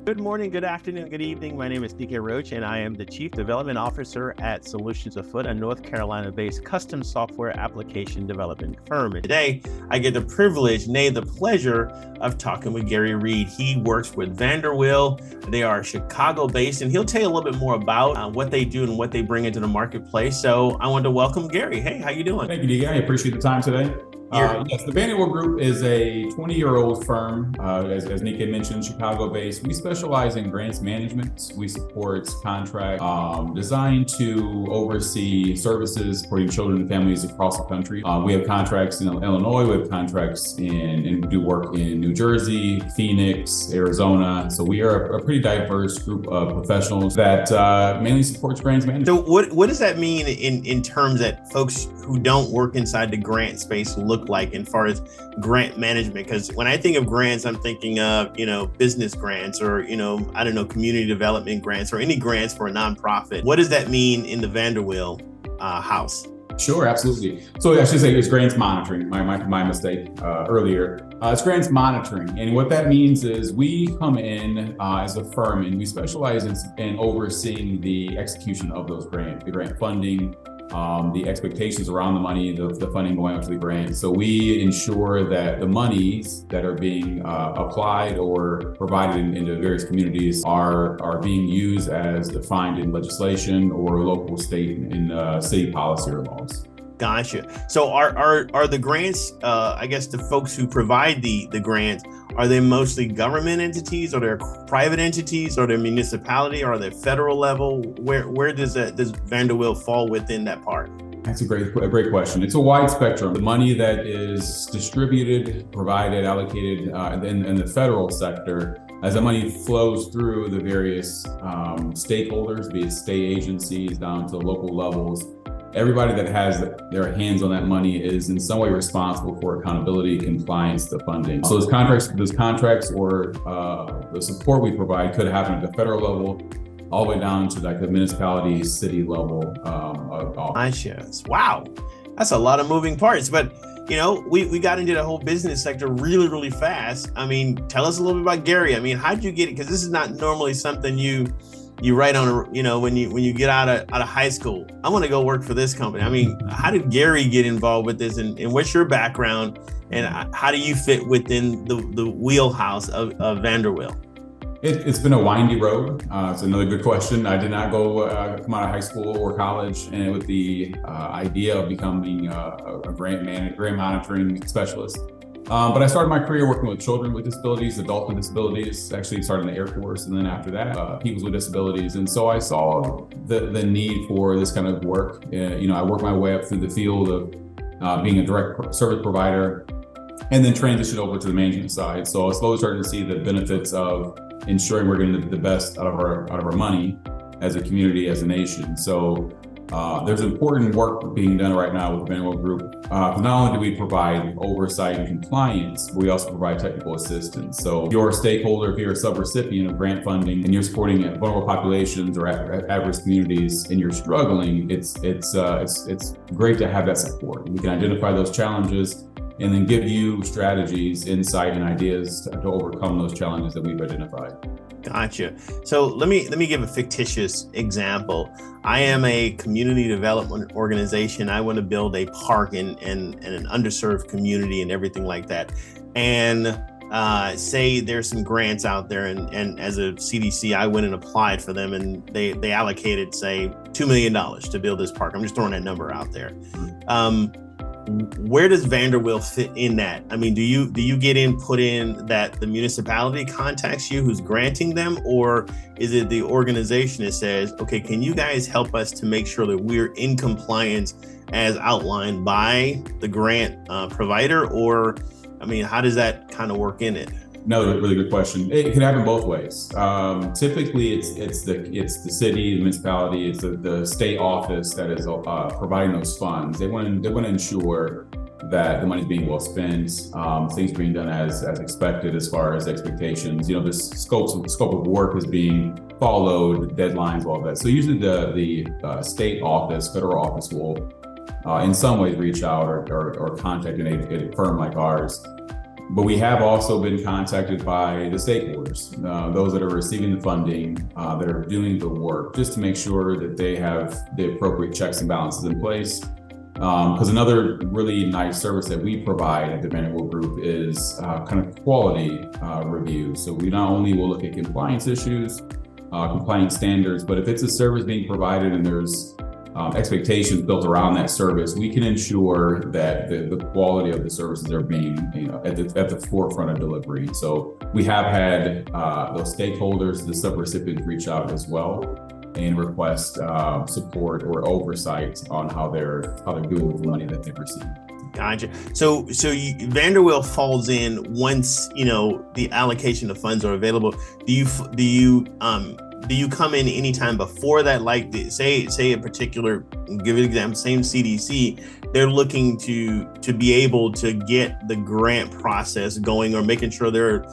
Good morning, good afternoon, good evening. My name is DK Roach, and I am the Chief Development Officer at Solutions Afoot, a North Carolina-based custom software application development firm. And today, I get the privilege, nay, the pleasure of talking with Gary Reed. He works with Vander Weele. They are Chicago-based, and he'll tell you a little bit more about what they do and what they bring into the marketplace. So I want to welcome Gary. Hey, how you doing? Thank you, DK. I appreciate the time today. Yes, the Vander Weele Group is a 20-year-old firm, as Nick had mentioned, Chicago-based. We specialize in grants management. We support contract designed to oversee services supporting children and families across the country. We have contracts in Illinois. We have contracts and do work in New Jersey, Phoenix, Arizona. So we are a pretty diverse group of professionals that mainly supports grants management. So what does that mean in terms that folks who don't work inside the grant space look like as far as grant management? Because when I think of grants, I'm thinking of, business grants or, community development grants or any grants for a nonprofit. What does that mean in the Vander Weele house? Sure, absolutely. So I should say it's grants monitoring, my mistake earlier. It's grants monitoring. And what that means is we come in as a firm and we specialize in overseeing the execution of those grants, the grant funding, the expectations around the money, the funding going out to the grant. So we ensure that the monies that are being applied or provided into various communities are being used as defined in legislation or local, state, and city policy or laws. Gotcha. So are the grants, I guess the folks who provide the grants, are they mostly government entities, or they're private entities, or they're municipality, or are they federal level? Where does Vander Weele fall within that part? That's a great question. It's a wide spectrum. The money that is distributed, provided, allocated in the federal sector, as the money flows through the various stakeholders, be it state agencies down to local levels, everybody that has their hands on that money is in some way responsible for accountability, compliance, the funding. So those contracts or the support we provide could happen at the federal level, all the way down to like the municipality, city level. Wow, that's a lot of moving parts. But we got into the whole business sector really, really fast. I mean, tell us a little bit about Gary. I mean, how'd you get it? Because this is not normally something you write on, when you get out of high school. I want to go work for this company. I mean, how did Gary get involved with this, and what's your background, and how do you fit within the wheelhouse of Vander Weele? It's been a windy road. It's another good question. I did not come out of high school or college and with the idea of becoming a grant monitoring specialist. But I started my career working with children with disabilities, adults with disabilities. Actually started in the Air Force, and then after that, people with disabilities. And so I saw the need for this kind of work. I worked my way up through the field of being a direct service provider, and then transitioned over to the management side. So I slowly started to see the benefits of ensuring we're getting the best out of our money as a community, as a nation. So there's important work being done right now with the Vander Weele Group. Not only do we provide oversight and compliance, but we also provide technical assistance. So if you're a stakeholder, if you're a subrecipient of grant funding and you're supporting vulnerable populations or at-risk communities and you're struggling, it's great to have that support. We can identify those challenges and then give you strategies, insight, and ideas to overcome those challenges that we've identified. Gotcha. So let me give a fictitious example. I am a community development organization. I want to build a park in an underserved community and everything like that. And say there's some grants out there, and as a CDC, I went and applied for them, and they allocated, say, $2 million to build this park. I'm just throwing that number out there. Where does Vander Weele fit in that? I mean, do you put in that the municipality contacts you who's granting them, or is it the organization that says, okay, can you guys help us to make sure that we're in compliance as outlined by the grant provider? Or, I mean, how does that kind of work in it? No, really good question. It can happen both ways. Typically, it's the city, the municipality, it's the state office that is providing those funds. They want to ensure that the money is being well spent, things being done as expected as far as expectations. The scope of work is being followed, deadlines, all of that. So usually the state office, federal office will in some ways reach out or contact a firm like ours But we have also been contacted by the stakeholders, those that are receiving the funding, that are doing the work, just to make sure that they have the appropriate checks and balances in place. Because another really nice service that we provide at the Vander Weele Group is kind of quality review. So we not only will look at compliance issues, compliance standards, but if it's a service being provided and there's expectations built around that service, we can ensure that the quality of the services are being, at the forefront of delivery. So we have had those stakeholders, the subrecipients, reach out as well and request support or oversight on how they're doing with the money that they've received. Gotcha. So Vander Weele falls in once the allocation of funds are available. Do you come in anytime before that? Like say a particular, give an example, same CDC, they're looking to be able to get the grant process going, or making sure they're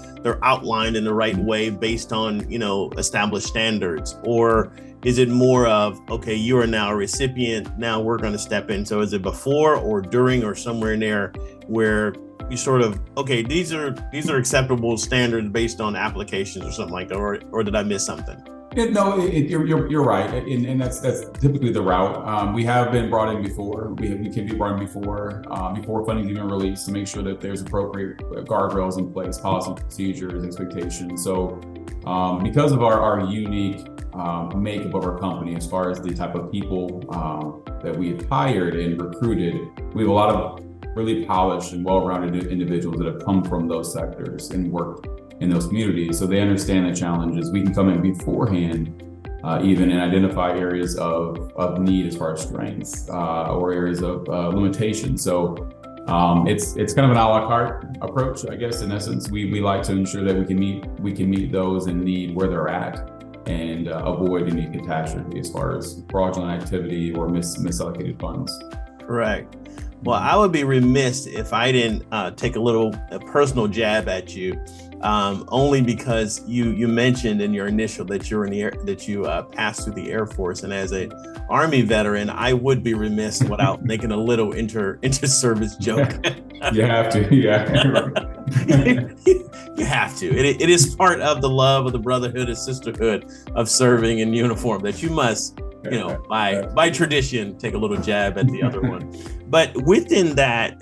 outlined in the right way based on established standards, or is it more of, okay, you are now a recipient, now we're going to step in? So is it before or during or somewhere in there where you sort of, okay, these are acceptable standards based on applications or something like that, or did I miss something? Yeah, no, you're right, and that's typically the route. We have been brought in before. We can be brought in before funding is even released, to make sure that there's appropriate guardrails in place, policy, procedures, expectations. So because of our unique makeup of our company, as far as the type of people that we've hired and recruited, we have a lot of really polished and well-rounded individuals that have come from those sectors and worked in those communities. So they understand the challenges. We can come in beforehand, even, and identify areas of need as far as strengths or areas of limitation. So it's kind of an a la carte approach, I guess. In essence, we like to ensure that we can meet those in need where they're at, and avoid any catastrophe as far as fraudulent activity or misallocated funds. Correct. Well, I would be remiss if I didn't take a personal jab at you, only because you mentioned in your initial that you're in the air, that you passed through the Air Force, and as a Army veteran, I would be remiss without making a little inter-service joke. You have to, yeah. You have to. It is part of the love of the brotherhood and sisterhood of serving in uniform that you must, by tradition, take a little jab at the other one. But within that,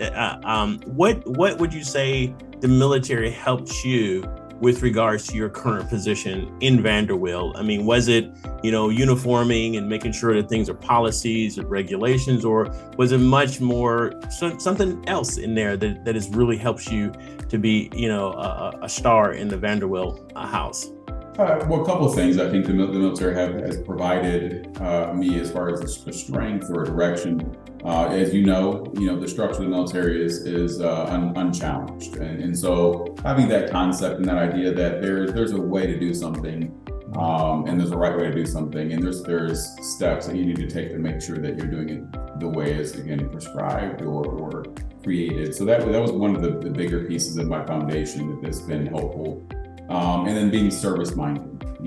what would you say the military helped you with regards to your current position in Vander Weele? I mean, was it, uniforming and making sure that things are policies and regulations, or was it much more something else in there that has really helps you to be, a star in the Vander Weele house? Well, a couple of things I think the military has provided me as far as the strength or direction. As you know, the structure of the military is unchallenged, and so having that concept and that idea that there's a way to do something, and there's a right way to do something, and there's steps that you need to take to make sure that you're doing it the way it's, again, prescribed or created. So that was one of the bigger pieces of my foundation that's been helpful. And then being service-minded, a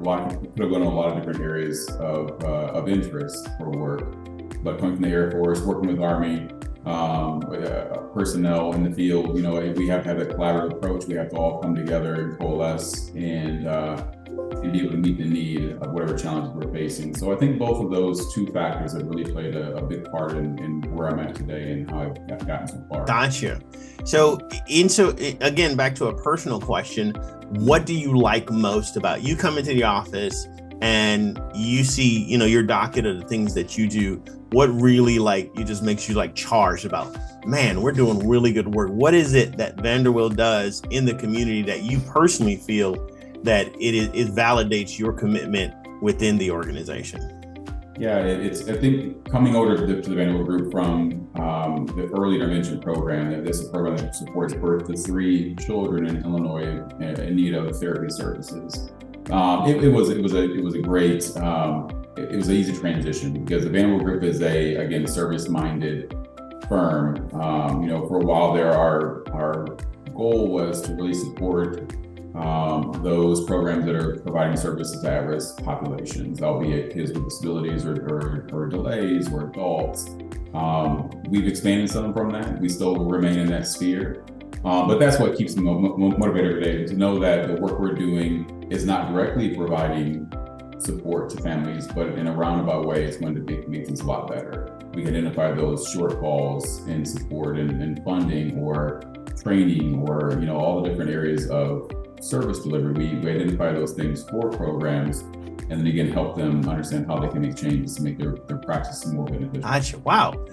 lot of people could have gone in a lot of different areas of interest for work, but coming from the Air Force, working with Army personnel in the field, we have to have a collaborative approach. We have to all come together and coalesce and be able to meet the need of whatever challenges we're facing. So I think both of those two factors have really played a big part in where I'm at today and how I've gotten so far. Gotcha. So again, back to a personal question, what do you like most about you come into the office and you see, your docket of the things that you do? What really it just makes you charged about, man, we're doing really good work? What is it that Vander Weele does in the community that you personally feel that it validates your commitment within the organization? Yeah, I think coming over to the Vander Weele Group from the early intervention program, this is a program that supports birth to 3 children in Illinois in need of therapy services. It was an easy transition because the Vander Weele Group is a service-minded firm. For a while there, our goal was to really support those programs that are providing services to at-risk populations, albeit kids with disabilities or delays or adults. We've expanded some from that. We still remain in that sphere. But that's what keeps me motivated every day, to know that the work we're doing is not directly providing support to families, but in a roundabout way, it's going to make things a lot better. We identify those shortfalls in support and funding or training or, all the different areas of service delivery. We identify those things for programs, and then again, help them understand how they can make changes to make their practice more beneficial. Gotcha. Wow.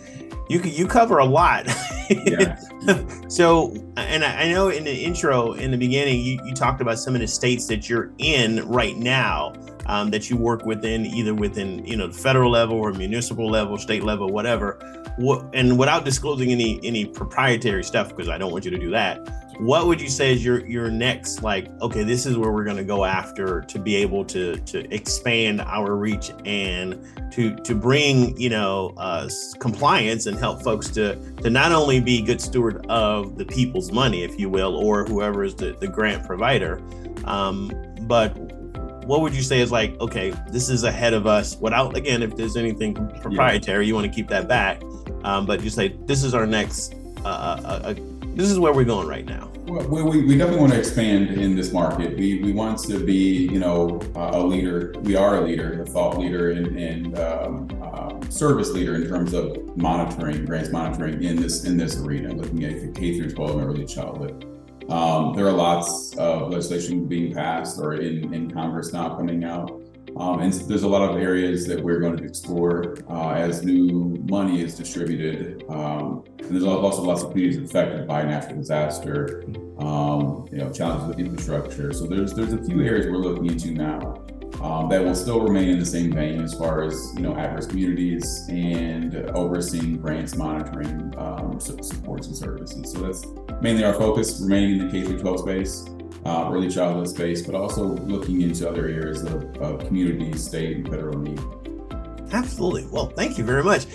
You cover a lot. Yeah. So, and I know in the intro, in the beginning, you talked about some of the states that you're in right now, that you work within, either within, the federal level or municipal level, state level, whatever. And without disclosing any proprietary stuff, because I don't want you to do that, what would you say is your next, okay, this is where we're going to go after to be able to expand our reach and to bring, compliance and help folks to not only be good steward of the people's money, if you will, or whoever is the grant provider, but what would you say is okay, this is ahead of us, without, again, if there's anything proprietary, you want to keep that back, but you say, this is our next, this is where we're going right now. Well, we definitely want to expand in this market. We want to be, a leader. We are a leader, a thought leader, and service leader in terms of monitoring, grants monitoring in this arena, looking at the K through 12 and early childhood. There are lots of legislation being passed or in Congress now coming out. And there's a lot of areas that we're going to explore as new money is distributed. And there's also lots of communities affected by natural disaster, challenges with infrastructure. So there's a few areas we're looking into now that will still remain in the same vein as far as, at-risk communities and overseeing grants monitoring, supports and services. So that's mainly our focus, remaining in the K through 12 space. Early childhood space, but also looking into other areas of community, state, and federal need. Absolutely. Well, thank you very much.